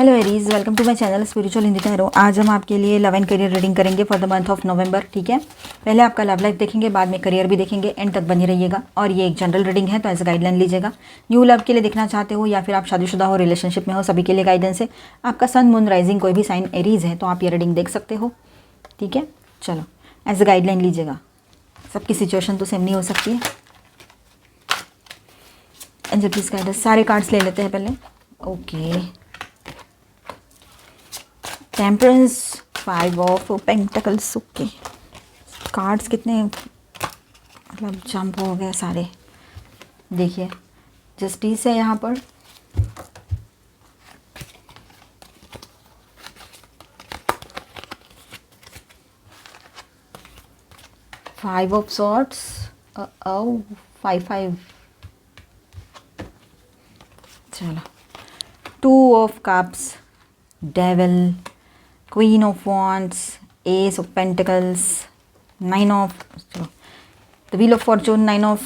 Hello Aries, welcome to my channel spiritual Hindi tarot. आज हम आपके लिए लव एंड करियर रीडिंग करेंगे for the month of November. ठीक है, पहले आपका लव लाइफ देखेंगे, बाद में करियर भी देखेंगे। एंड तक बनी रहिएगा। और ये एक जनरल रीडिंग है, तो एज गाइडलाइन लीजिएगा। न्यू लव के लिए देखना चाहते हो या फिर आप शादीशुदा हो, रिलेशनशिप में हो, सभी के लिए गाइडेंस है। आपका सन, मून, राइजिंग कोई भी साइन एरीज है तो आप ये रीडिंग देख सकते हो। ठीक है, चलो एज गाइडलाइन लीजिएगा। सबकी सिचुएशन तो सेम नहीं हो सकती है। Angel please guidance. सारे कार्ड्स ले लेते हैं पहले। Okay, temperance, 5 of pentacles. Okay, cards कितने मतलब जंप हो गए सारे। देखिए, जस्टिस है यहाँ पर, फाइव ऑफ सॉर्ड्स, 5 चलो, 2 of cups, devil, Queen of Wands, Ace of Pentacles, 9 of the Wheel of Fortune, 9 of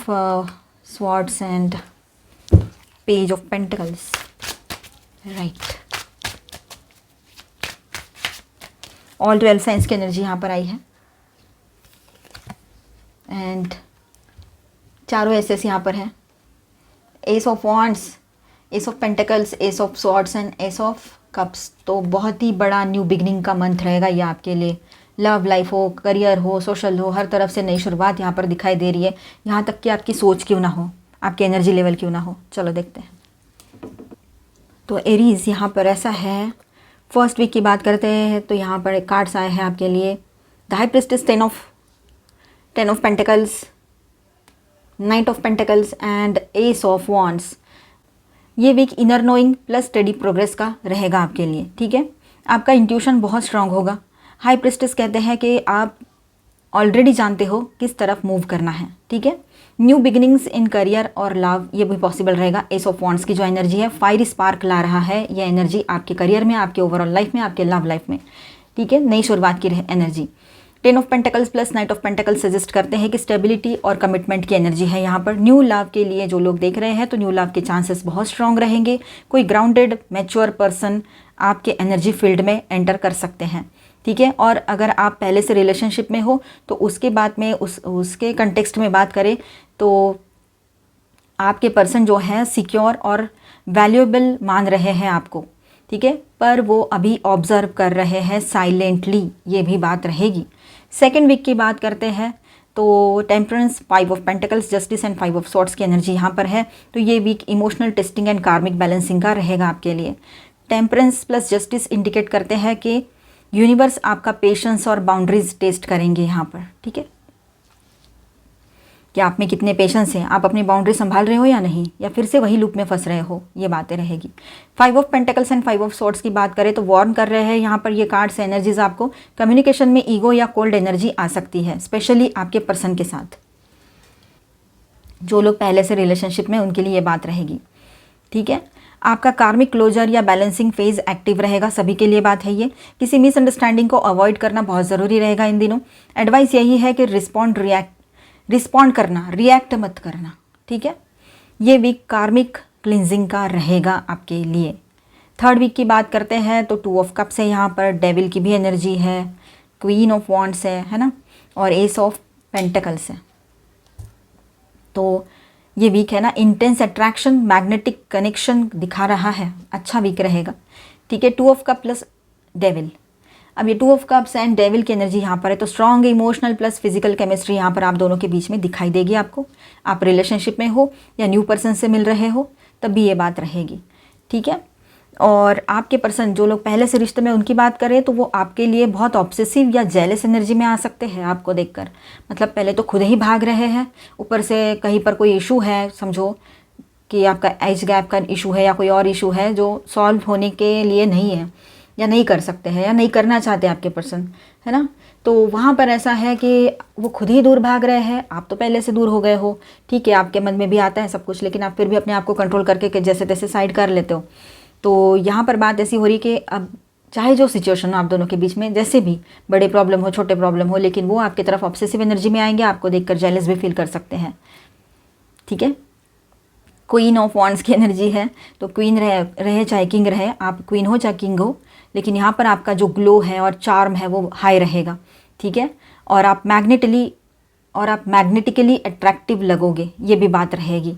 Swords and Page of Pentacles. Right. All 12 signs की एनर्जी यहाँ पर आई है। एंड चारों एसेस यहाँ पर हैं। Ace of Wands, Ace of Pentacles, Ace of Swords and Ace of cups. तो बहुत ही बड़ा न्यू बिगनिंग का मंथ रहेगा ये आपके लिए। लव लाइफ हो, करियर हो, सोशल हो, हर तरफ से नई शुरुआत यहाँ पर दिखाई दे रही है। यहाँ तक कि आपकी सोच क्यों ना हो, आपकी एनर्जी लेवल क्यों ना हो। चलो देखते हैं। तो एरीज यहाँ पर ऐसा है, फर्स्ट वीक की बात करते हैं तो यहाँ पर एक कार्ड्स आए हैं आपके लिए। The high priestess, 10 of pentacles, knight of pentacles and ace of wands. ये week inner knowing plus study progress का रहेगा आपके लिए। ठीक है, आपका इंट्यूशन बहुत स्ट्रांग होगा। हाई प्रीस्टेस कहते हैं कि आप ऑलरेडी जानते हो किस तरफ मूव करना है। ठीक है, न्यू बिगिनिंग्स इन करियर और लव ये भी पॉसिबल रहेगा। एस ऑफ वॉन्ड्स की जो एनर्जी है, फायर स्पार्क ला रहा है। ये एनर्जी आपके करियर में, आपके ओवरऑल लाइफ में, आपके लव लाइफ में। ठीक है, नई शुरुआत की energy. 10 of pentacles plus night of pentacles suggest करते हैं कि स्टेबिलिटी और कमिटमेंट की एनर्जी है यहाँ पर। न्यू लव के लिए जो लोग देख रहे हैं तो न्यू लव के चांसेस बहुत स्ट्रांग रहेंगे। कोई ग्राउंडेड मैच्योर पर्सन आपके एनर्जी फील्ड में एंटर कर सकते हैं। ठीक है, और अगर आप पहले से रिलेशनशिप में हो तो उसके बाद में उसके कंटेक्स्ट में बात करें तो आपके पर्सन जो है सिक्योर और वैल्यूएबल मान रहे हैं आपको। ठीक है, पर वो अभी ऑब्जर्व कर रहे हैं साइलेंटली, ये भी बात रहेगी। सेकेंड वीक की बात करते हैं तो temperance, 5 of pentacles, justice and 5 of swords की एनर्जी यहाँ पर है। तो ये वीक इमोशनल टेस्टिंग एंड कार्मिक बैलेंसिंग का रहेगा आपके लिए। टेम्परेंस प्लस जस्टिस इंडिकेट करते हैं कि यूनिवर्स आपका पेशेंस और बाउंड्रीज टेस्ट करेंगे यहाँ पर। ठीक है, कि आप में कितने पेशेंस हैं, आप अपनी बाउंड्री संभाल रहे हो या नहीं, या फिर से वही लूप में फंस रहे हो, ये बातें रहेगी। 5 of pentacles and 5 of swords की बात करें तो वार्न कर रहे हैं यहाँ पर ये कार्ड्स एनर्जीज आपको। कम्युनिकेशन में ईगो या कोल्ड एनर्जी आ सकती है, स्पेशली आपके पर्सन के साथ। जो लोग पहले से रिलेशनशिप में, उनके लिए ये बात रहेगी। ठीक है, आपका कार्मिक क्लोजर या बैलेंसिंग फेज एक्टिव रहेगा, सभी के लिए बात है ये। किसी मिसअंडरस्टैंडिंग को अवॉइड करना बहुत ज़रूरी रहेगा इन दिनों। एडवाइस यही है कि रिस्पॉन्ड करना, रिएक्ट मत करना। ठीक है, ये वीक कार्मिक क्लिनजिंग का रहेगा आपके लिए। थर्ड वीक की बात करते हैं तो 2 ऑफ कप्स है यहाँ पर, डेविल की भी एनर्जी है, क्वीन ऑफ वॉन्ड्स है ना, और एस ऑफ पेंटिकल्स है। तो ये वीक है ना, इंटेंस अट्रैक्शन, मैग्नेटिक कनेक्शन दिखा रहा है, अच्छा वीक रहेगा। ठीक है, 2 ऑफ कप प्लस डेविल। अब ये 2 ऑफ कप्स एंड डेविल की एनर्जी यहाँ पर है तो strong emotional plus physical chemistry यहाँ पर आप दोनों के बीच में दिखाई देगी आपको। आप रिलेशनशिप में हो या न्यू पर्सन से मिल रहे हो तब भी ये बात रहेगी। ठीक है, और आपके पर्सन जो लोग पहले से रिश्ते में, उनकी बात करें तो वो आपके लिए बहुत ऑब्सेसिव या जेलस एनर्जी में आ सकते हैं आपको देखकर। मतलब पहले तो खुद ही भाग रहे हैं, ऊपर से कहीं पर कोई इशू है, समझो कि आपका एज गैप का इशू है या कोई और इशू है जो सॉल्व होने के लिए नहीं है, या नहीं कर सकते हैं, या नहीं करना चाहते आपके पर्सन, है ना। तो वहाँ पर ऐसा है कि वो खुद ही दूर भाग रहे हैं, आप तो पहले से दूर हो गए हो। ठीक है, आपके मन में भी आता है सब कुछ, लेकिन आप फिर भी अपने आप को कंट्रोल करके जैसे तैसे साइड कर लेते हो। तो यहाँ पर बात ऐसी हो रही कि अब चाहे जो सिचुएशन हो आप दोनों के बीच में, जैसे भी बड़े प्रॉब्लम हो, छोटे प्रॉब्लम हो, लेकिन वो आपकी तरफ ऑब्सेसिव एनर्जी में आएंगे, आपको देखकर जेलस भी फील कर सकते हैं। ठीक है, क्वीन ऑफ वॉन्ड्स की एनर्जी है, तो क्वीन रहे चाहे किंग रहे, आप क्वीन हो चाहे किंग हो, लेकिन यहाँ पर आपका जो ग्लो है और चार्म है वो हाई रहेगा, ठीक है। और आप मैग्नेटिकली अट्रैक्टिव लगोगे, ये भी बात रहेगी।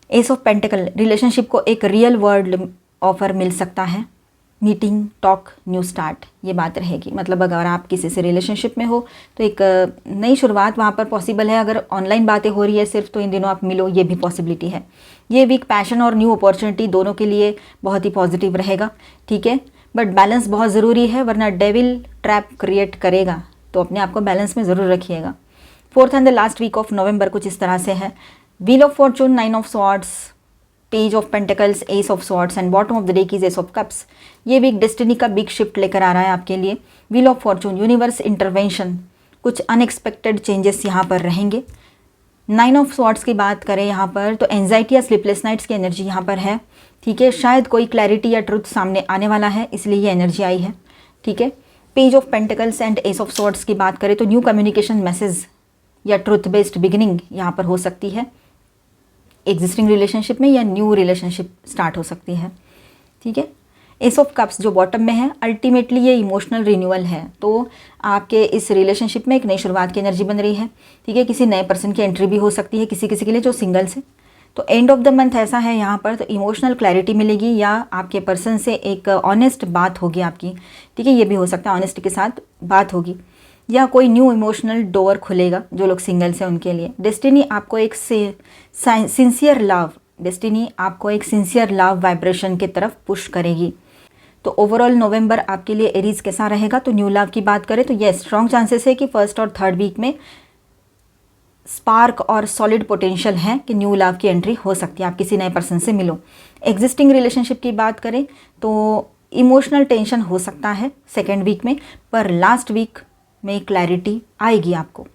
एस ऑफ पेंटिकल, रिलेशनशिप को एक रियल वर्ल्ड ऑफर मिल सकता है, मीटिंग, टॉक, न्यू स्टार्ट, ये बात रहेगी। मतलब अगर आप किसी से रिलेशनशिप में हो तो एक नई शुरुआत वहाँ पर पॉसिबल है। अगर ऑनलाइन बातें हो रही है सिर्फ, तो इन दिनों आप मिलो, ये भी पॉसिबिलिटी है। ये वीक पैशन और न्यू अपॉर्चुनिटी दोनों के लिए बहुत ही पॉजिटिव रहेगा, ठीक है। बट बैलेंस बहुत ज़रूरी है, वरना डेविल ट्रैप क्रिएट करेगा, तो अपने आप को बैलेंस में ज़रूर रखिएगा। 4th and the last week of November कुछ इस तरह से है। Wheel of fortune, 9 of swords, page of pentacles, ace of swords and bottom of the deck is ace of cups. ये वीक डेस्टिनी का बिग शिफ्ट लेकर आ रहा है आपके लिए। Wheel of fortune, universe intervention, कुछ अनएक्सपेक्टेड चेंजेस यहाँ पर रहेंगे। 9 ऑफ स्वॉर्ड्स की बात करें यहाँ पर, तो एंजाइटी या स्लीपलेस नाइट्स की एनर्जी यहाँ पर है, ठीक है। शायद कोई क्लैरिटी या ट्रुथ सामने आने वाला है, इसलिए ये एनर्जी आई है, ठीक है। Page of pentacles and ace of swords की बात करें तो न्यू कम्युनिकेशन मैसेज या ट्रुथ बेस्ड बिगिनिंग यहाँ पर हो सकती है, एग्जिस्टिंग रिलेशनशिप में या न्यू रिलेशनशिप स्टार्ट हो सकती है, ठीक है। एस ऑफ कप्स जो बॉटम में है, अल्टीमेटली ये इमोशनल रिन्यूअल है, तो आपके इस रिलेशनशिप में एक नई शुरुआत की एनर्जी बन रही है, ठीक है। किसी नए पर्सन की एंट्री भी हो सकती है किसी किसी के लिए जो सिंगल्स है। तो एंड ऑफ द मंथ ऐसा है यहाँ पर, तो इमोशनल क्लैरिटी मिलेगी या आपके पर्सन से एक ऑनेस्ट बात होगी आपकी, ठीक है। ये भी हो सकता है ऑनेस्टी के साथ बात होगी, या कोई न्यू इमोशनल डोर खुलेगा जो लोग सिंगल्स हैं उनके लिए। डेस्टिनी आपको एक सिंसियर लव वाइब्रेशन की तरफ पुश करेगी। तो ओवरऑल नवंबर आपके लिए एरीज कैसा रहेगा, तो न्यू लव की बात करें तो ये स्ट्रॉन्ग चांसेस है कि 1st और 3rd वीक में स्पार्क और सॉलिड पोटेंशियल है कि न्यू लव की एंट्री हो सकती है, आप किसी नए पर्सन से मिलो। एग्जिस्टिंग रिलेशनशिप की बात करें तो इमोशनल टेंशन हो सकता है 2nd वीक में, पर लास्ट वीक में क्लैरिटी आएगी आपको,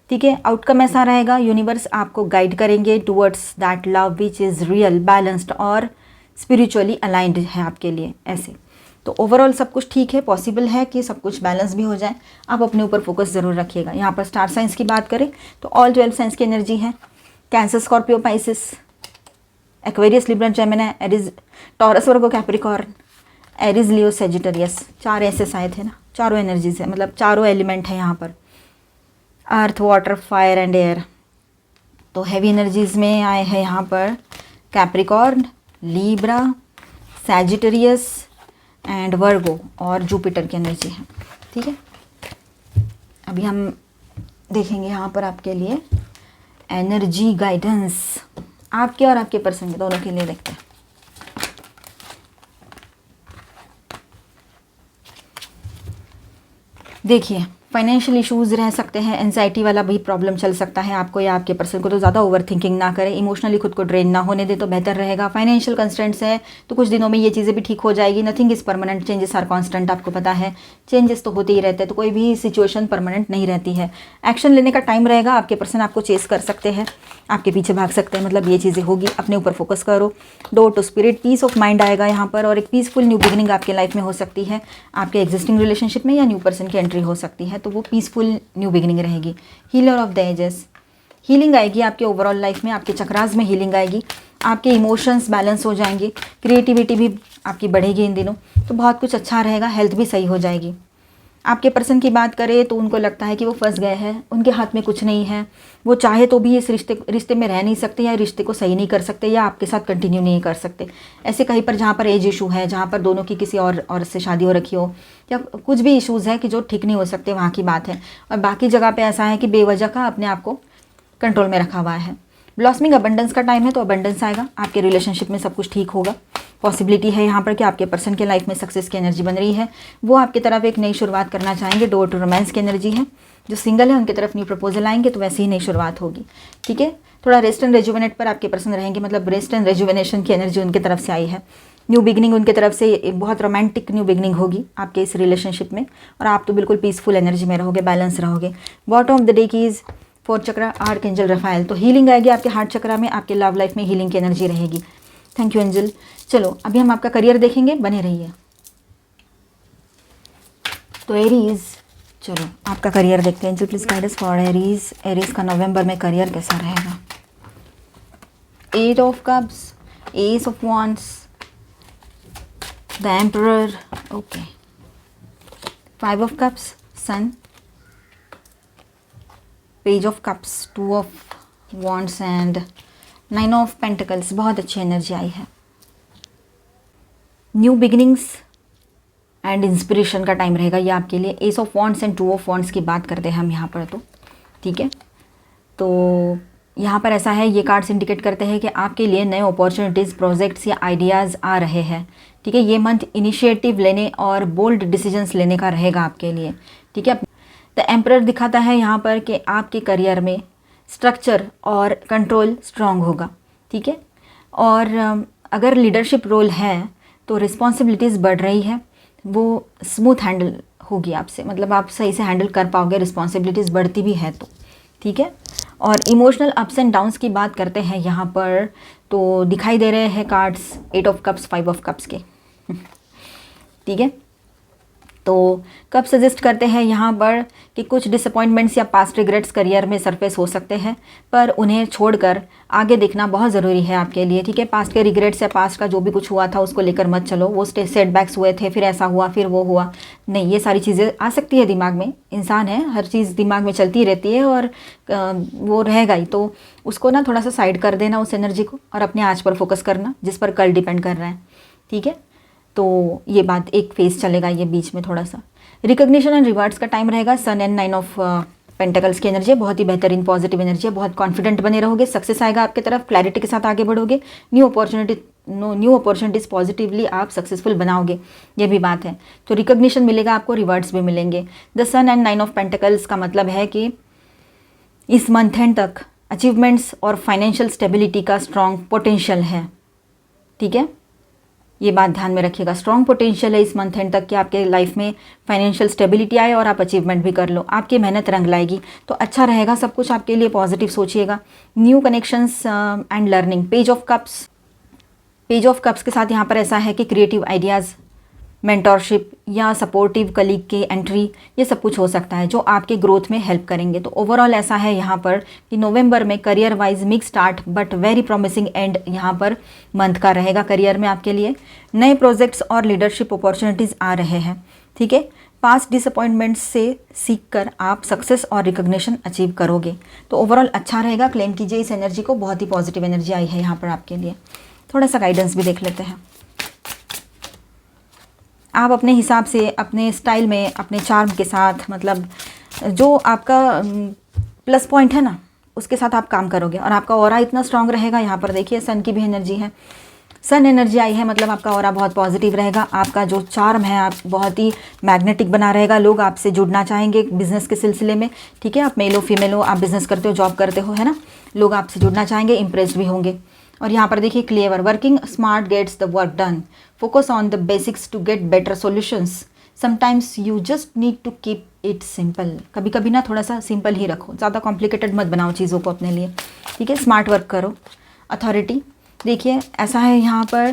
ठीक है। आउटकम ऐसा रहेगा, यूनिवर्स आपको गाइड करेंगे towards that love which is real, balanced और स्पिरिचुअली अलाइंड है आपके लिए, ऐसे। तो ओवरऑल सब कुछ ठीक है, पॉसिबल है कि सब कुछ बैलेंस भी हो जाए। आप अपने ऊपर फोकस ज़रूर रखिएगा। यहाँ पर स्टार साइंस की बात करें तो ऑल 12 साइंस की एनर्जी है, Cancer, Scorpio, Pisces, Aquarius, Libra, Gemini, Aries, Taurus, Virgo, Capricorn, Aries, Leo, Sagittarius. 4 ऐसे आए थे ना, चारों एनर्जीज है, मतलब चारों एलिमेंट है यहाँ पर, अर्थ, वाटर, फायर एंड एयर। तो हैवी एनर्जीज में आए हैं यहाँ पर कैप्रिकॉर्न, लीब्रा, सैजिटेरियस एंड वर्गो और जुपिटर की एनर्जी है, ठीक है। अभी हम देखेंगे यहाँ पर आपके लिए एनर्जी गाइडेंस, आपके और आपके पर्सन के दोनों के लिए देखते हैं। देखिए, फाइनेंशियल इश्यूज़ रह सकते हैं, एंजाइटी वाला भी प्रॉब्लम चल सकता है आपको या आपके पर्सन को, तो ज़्यादा ओवर थिंकिंग ना करें, इमोशनली खुद को ड्रेन ना होने दे तो बेहतर रहेगा। फाइनेंशियल कंस्ट्रेंट्स है तो कुछ दिनों में ये चीज़ें भी ठीक हो जाएगी। Nothing is permanent, changes are constant, आपको पता है चेंजेस तो होते ही रहते हैं, तो कोई भी सिचुएशन परमानेंट नहीं रहती है। एक्शन लेने का टाइम रहेगा, आपके पर्सन आपको चेस कर सकते हैं, आपके पीछे भाग सकते हैं, मतलब ये चीज़ें होगी। अपने ऊपर फोकस करो, door to spirit, peace of mind आएगा यहाँ पर, और एक पीसफुल न्यू बिगिनिंग आपके लाइफ में हो सकती है, आपके एग्जिस्टिंग रिलेशनशिप में या न्यू पर्सन की एंट्री हो सकती है, तो वो पीसफुल न्यू बिगिनिंग रहेगी। Healer of the ages, healing आएगी आपके ओवरऑल लाइफ में, आपके चक्रास में हीलिंग आएगी, आपके इमोशंस बैलेंस हो जाएंगे, क्रिएटिविटी भी आपकी बढ़ेगी इन दिनों, तो बहुत कुछ अच्छा रहेगा। हेल्थ भी सही हो जाएगी। आपके पर्सन की बात करें तो उनको लगता है कि वो फंस गए हैं, उनके हाथ में कुछ नहीं है, वो चाहे तो भी इस रिश्ते में रह नहीं सकते, या रिश्ते को सही नहीं कर सकते, या आपके साथ कंटिन्यू नहीं कर सकते। ऐसे कहीं पर जहाँ पर एज इशू है, जहाँ पर दोनों की किसी और से शादी हो रखी हो, या कुछ भी इश्यूज़ है कि जो ठीक नहीं हो सकते, वहाँ की बात है। और बाकी जगह पर ऐसा है कि बेवजह का अपने आप को कंट्रोल में रखा हुआ है। ब्लॉसमिंग अबंडेंस का टाइम है, तो अबंडेंस आएगा, आपके रिलेशनशिप में सब कुछ ठीक होगा। पॉसिबिलिटी है यहाँ पर कि आपके पर्सन के लाइफ में सक्सेस की एनर्जी बन रही है, वो आपकी तरफ एक नई शुरुआत करना चाहेंगे। डोर टू रोमांस की एनर्जी है, जो सिंगल है उनकी तरफ न्यू प्रपोजल आएंगे, तो वैसे ही नई शुरुआत होगी, ठीक है। थोड़ा रेस्ट एंड रेजुवेनेट पर आपके पर्सन रहेंगे, मतलब रेस्ट एंड रेजुवेनेशन की एनर्जी उनकी तरफ से आई है। न्यू बिगनिंग उनकी तरफ से बहुत रोमांटिक न्यू बिगनिंग होगी आपके इस रिलेशनशिप में, और आप तो बिल्कुल पीसफुल एनर्जी में रहोगे, बैलेंस रहोगे। बॉटम ऑफ द डे की is 4th chakra, archangel Rafale. तो हीलिंग आएगी आपके हार्ट चक्रा में, आपके लव लाइफ में हीलिंग की एनर्जी रहेगी। Thank you angel. चलो अभी हम आपका करियर देखेंगे, बने रहिए। तो एरीज, चलो आपका करियर देखते हैं। Angel please guide us for Aries. Aries का नवंबर में करियर कैसा रहेगा? 8 of cups, ace of wands, the emperor, okay, 5 of cups, sun, page of cups, 2 of wands and 9 of pentacles. बहुत अच्छी एनर्जी आई है. न्यू बिगिनिंग्स एंड इंस्पिरेशन का time रहेगा ये आपके लिए. S of wands and 2 of wands की बात करते हैं हम यहाँ पर, तो ठीक है. तो यहाँ पर ऐसा है, ये कार्ड्स इंडिकेट करते हैं कि आपके लिए नए अपॉर्चुनिटीज़, प्रोजेक्ट्स या आइडियाज़ आ रहे हैं. ठीक है, ये मंथ इनिशिएटिव लेने और बोल्ड डिसीजंस लेने का रहेगा आपके लिए. ठीक है. द एम्परर दिखाता है यहाँ पर कि आपके करियर में स्ट्रक्चर और कंट्रोल स्ट्रांग होगा. ठीक है. और अगर लीडरशिप रोल है तो रिस्पॉन्सिबिलिटीज़ बढ़ रही है, वो स्मूथ हैंडल होगी आपसे, मतलब आप सही से हैंडल कर पाओगे, रिस्पॉन्सिबिलिटीज़ बढ़ती भी है तो. ठीक है. और इमोशनल अप्स एंड डाउन्स की बात करते हैं यहाँ पर, तो दिखाई दे रहे हैं cards 8 of cups, 5 of cups के. ठीक है. तो कब सजेस्ट करते हैं यहाँ पर कि कुछ डिसअपॉइंटमेंट्स या पास्ट रिग्रेट्स करियर में सरफेस हो सकते हैं, पर उन्हें छोड़कर आगे देखना बहुत ज़रूरी है आपके लिए. ठीक है. पास्ट के रिग्रेट्स या पास्ट का जो भी कुछ हुआ था उसको लेकर मत चलो. वो सेटबैक्स हुए थे, फिर ऐसा हुआ, फिर वो हुआ, नहीं, ये सारी चीज़ें आ सकती है दिमाग में. इंसान है, हर चीज़ दिमाग में चलती रहती है और वो रहेगा ही. तो उसको ना थोड़ा सा साइड कर देना उस एनर्जी को, और अपने आज पर फोकस करना जिस पर कल डिपेंड कर रहा है. ठीक है. तो ये बात एक फेज चलेगा ये बीच में थोड़ा सा. रिकग्निशन एंड रिवार्ड्स का टाइम रहेगा. सन एंड 9 ऑफ पेंटिकल्स की एनर्जी है, बहुत ही बेहतरीन पॉजिटिव एनर्जी है. बहुत कॉन्फिडेंट बने रहोगे, सक्सेस आएगा आपकी तरफ, क्लैरिटी के साथ आगे बढ़ोगे. न्यू अपॉर्चुनिटीज़ पॉजिटिवली आप सक्सेसफुल बनाओगे, ये भी बात है. तो रिकग्निशन मिलेगा आपको, रिवार्ड्स भी मिलेंगे. The sun and 9 of pentacles का मतलब है कि इस मंथ एंड तक अचीवमेंट्स और फाइनेंशियल स्टेबिलिटी का स्ट्रॉन्ग पोटेंशियल है. ठीक है. ये बात ध्यान में रखिएगा, स्ट्रॉन्ग पोटेंशियल है इस मंथ एंड तक कि आपके लाइफ में फाइनेंशियल स्टेबिलिटी आए और आप अचीवमेंट भी कर लो. आपकी मेहनत रंग लाएगी, तो अच्छा रहेगा सब कुछ आपके लिए. पॉजिटिव सोचिएगा. New connections and learning. Page of cups के साथ यहाँ पर ऐसा है कि क्रिएटिव आइडियाज़, मेंटोरशिप या सपोर्टिव कलीग की एंट्री, ये सब कुछ हो सकता है जो आपके ग्रोथ में हेल्प करेंगे. तो ओवरऑल ऐसा है यहाँ पर कि नवंबर में career wise mix start but very promising and यहाँ पर मंथ का रहेगा करियर में आपके लिए. नए प्रोजेक्ट्स और लीडरशिप अपॉर्चुनिटीज़ आ रहे हैं. ठीक है. पास्ट डिसअपॉइंटमेंट्स से सीख कर आप सक्सेस और रिकग्निशन अचीव करोगे. तो ओवरऑल अच्छा रहेगा. क्लेम कीजिए इस एनर्जी को, बहुत ही पॉजिटिव एनर्जी आई है यहाँ पर आपके लिए. थोड़ा सा गाइडेंस भी देख लेते हैं. आप अपने हिसाब से, अपने स्टाइल में, अपने चार्म के साथ, मतलब जो आपका प्लस पॉइंट है ना, उसके साथ आप काम करोगे और आपका ऑरा इतना स्ट्रांग रहेगा. यहाँ पर देखिए सन की भी एनर्जी है, सन एनर्जी आई है, मतलब आपका ऑरा बहुत पॉजिटिव रहेगा. आपका जो चार्म है आप बहुत ही मैग्नेटिक बना रहेगा. लोग आपसे जुड़ना चाहेंगे बिजनेस के सिलसिले में. ठीक है. आप मेल हो फीमेल हो, आप बिजनेस करते हो, जॉब करते हो, है ना, लोग आपसे जुड़ना चाहेंगे, इंप्रेस्ड भी होंगे. और यहाँ पर देखिए clever, working smart gets the work done, focus on the basics to get better solutions, sometimes you just need to keep it simple. कभी कभी ना थोड़ा सा सिंपल ही रखो, ज़्यादा कॉम्प्लिकेटेड मत बनाओ चीज़ों को अपने लिए. ठीक है. स्मार्ट वर्क करो. अथॉरिटी, देखिए ऐसा है यहाँ पर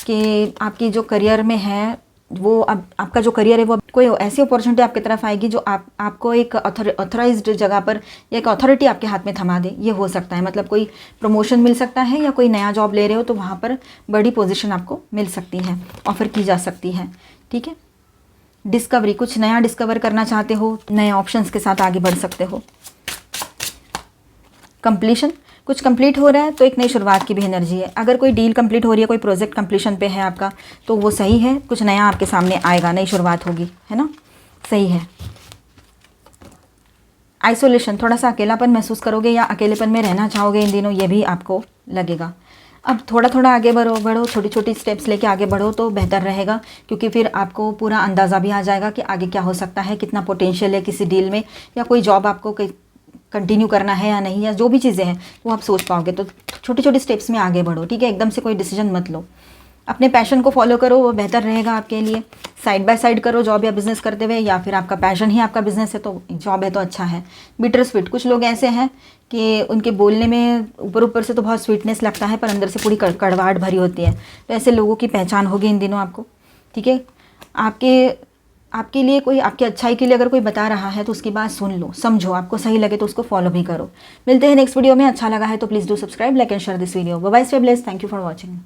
कि आपकी जो करियर में है वो, अब आपका जो करियर है वो कोई ऐसी अपॉर्चुनिटी आपकी तरफ आएगी जो आपको एक ऑथराइज्ड जगह पर, एक अथॉरिटी आपके हाथ में थमा दे. ये हो सकता है, मतलब कोई प्रमोशन मिल सकता है या कोई नया जॉब ले रहे हो तो वहाँ पर बड़ी पोजीशन आपको मिल सकती है, ऑफर की जा सकती है. ठीक है. डिस्कवरी, कुछ नया डिस्कवर करना चाहते हो, नए ऑप्शंस के साथ आगे बढ़ सकते हो. कंप्लीशन, कुछ कंप्लीट हो रहा है तो एक नई शुरुआत की भी एनर्जी है. अगर कोई डील कंप्लीट हो रही है, कोई प्रोजेक्ट कंप्लीशन पे है आपका, तो वो सही है. कुछ नया आपके सामने आएगा, नई शुरुआत होगी, है ना, सही है. आइसोलेशन, थोड़ा सा अकेलापन महसूस करोगे या अकेलेपन में रहना चाहोगे इन दिनों, ये भी आपको लगेगा. अब थोड़ा थोड़ा आगे बढ़ो, छोटी छोटी स्टेप्स लेके आगे बढ़ो तो बेहतर रहेगा, क्योंकि फिर आपको पूरा अंदाज़ा भी आ जाएगा कि आगे क्या हो सकता है, कितना पोटेंशियल है किसी डील में, या कोई जॉब आपको कंटिन्यू करना है या नहीं, या जो भी चीज़ें हैं वो आप सोच पाओगे. तो छोटी छोटी स्टेप्स में आगे बढ़ो. ठीक है. एकदम से कोई डिसीजन मत लो. अपने पैशन को फॉलो करो, वो बेहतर रहेगा आपके लिए. साइड बाय साइड करो जॉब या बिज़नेस करते हुए, या फिर आपका पैशन ही आपका बिज़नेस है तो जॉब है तो अच्छा है. बिटर स्वीट, कुछ लोग ऐसे हैं कि उनके बोलने में ऊपर से तो बहुत स्वीटनेस लगता है पर अंदर से पूरी कड़वाहट भरी होती है. तो ऐसे लोगों की पहचान होगी इन दिनों आपको. ठीक है. आपके लिए कोई, आपकी अच्छाई के लिए अगर कोई बता रहा है तो उसकी बात सुन लो, समझो, आपको सही लगे तो उसको फॉलो भी करो। मिलते हैं नेक्स्ट वीडियो में। अच्छा लगा है तो please do subscribe, like and share this video. Bye bye, stay blessed, thank you for watching.